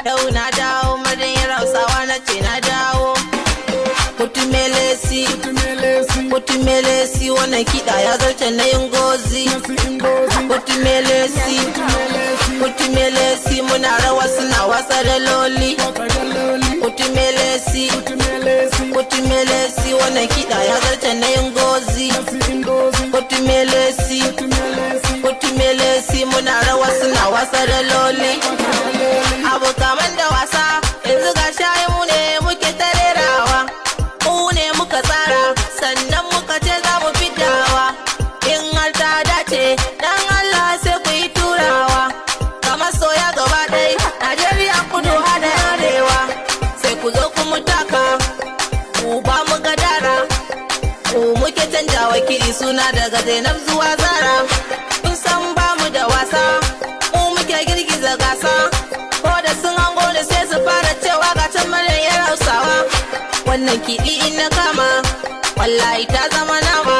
Yau na dawo, madayin Hausawa na ce na dawo. Kutumelesi, wannan kiɗa ya zarce na yin gozi. Kutumelesi, muna rawa suna wasa da loli. Kutumelesi, wannan kiɗa ya zarce na yin gozi. Kutumelesi, muna rawa suna wasa da loli. Abu kaman da wasa, yanzu ga shayi mu ne muke tarerawa. Mu ne muka tsara, sannan muka ce za mu fitawa. In har ta dace, dan Allah sai ku yi turawa. Kamar soya gaba ɗai, Najeriya kudu hada arewa. Sai ku zo ku mutaka, ku ba mu gadara. Ku muke canjawa kiɗi suna daga Zainab zuwa Zara. Kun san ba mu da wasa, mu muke girgiza gasa. Ko da sun hango da sai su fara cewa ga can madayin Hausawa. Wannan kiɗi in na kama, wallahi ta zama nama.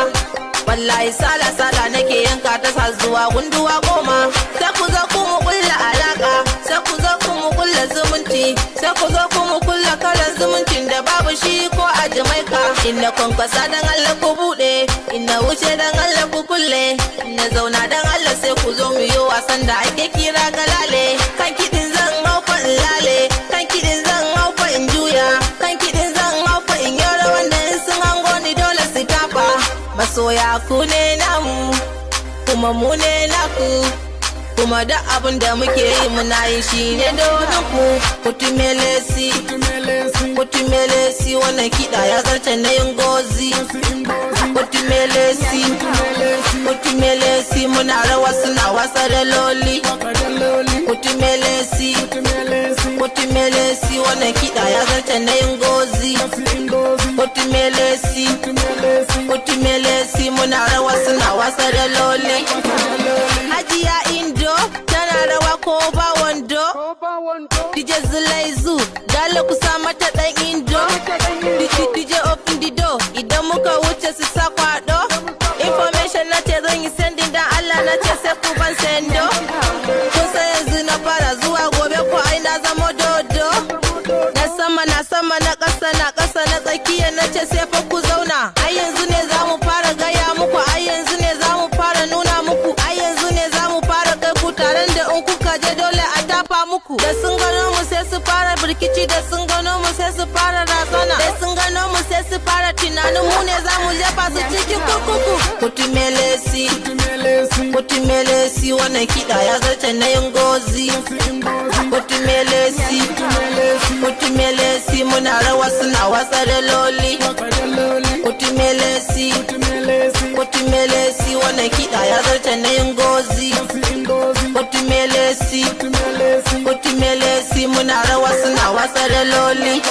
Wallahi sala nake yanka ta sa zuwa gunduwa goma. Sai ku zo ku mu kulla alaka, sai ku zo ku mu kulla zumunci, sai ku zo ku mu kulla kalan zumuncin da babu shi ko a Jamaika. Inna kwankwasa dan Allah ku bude, inna wuce dan Allah ku kulle, inna zauna dan Allah sai ku zo mu yi wasan da ake kira galale. Kan kiɗin zan haufa in lale, kan kiɗin zan haufa in juya, kan kiɗin zan haufa in yoro wanda in sun hango ni dole su tafa. Masoya ku ne namu, kuma mu ne naku, kuma da abin da muke yi muna yi shi ne domin ku. Kutumelesi, wannan kiɗa ya zarce na yin gozi. Kutumelesi, muna rawa suna wasa da loli. Kutumelesi, wannan kiɗa ya zarce na yin gozi. Kutumelesi, muna rawa suna wasa da loli. Hajiya Indo tana rawa ko ba wando. DJ Zulaizu dole ku sa mata dan Indo. DJ open the door idan muka wuce su sa kwado. Information na ce zan yi sending dan Allah na ce sai ku ban sendo. Kun san yanzu na fara zuwa gobe ko ai na zama dodo. Na sama na ƙasa na tsakiya na ce sai fa ku zauna. Ai yanzu ne za mu fara gaya muku, ai yanzu ne za mu fara nuna muku, ai yanzu ne za mu fara kai ku taron da in kuka je dole a tafa muku. Da sun gano mu sai su fara birkici, da sun gano mu sai su fara razana, da sun gano mu sai su fara tunanin mu ne za mu jefa su cikin kurkuku. Kutumelesi, wannan kiɗa ya zarce na yin gozi. Kutumelesi, muna rawa suna wasa da loli. Kutumelesi, wannan kiɗa ya zarce na yin gozi. Kutumelesi, muna rawa suna wasa da loli.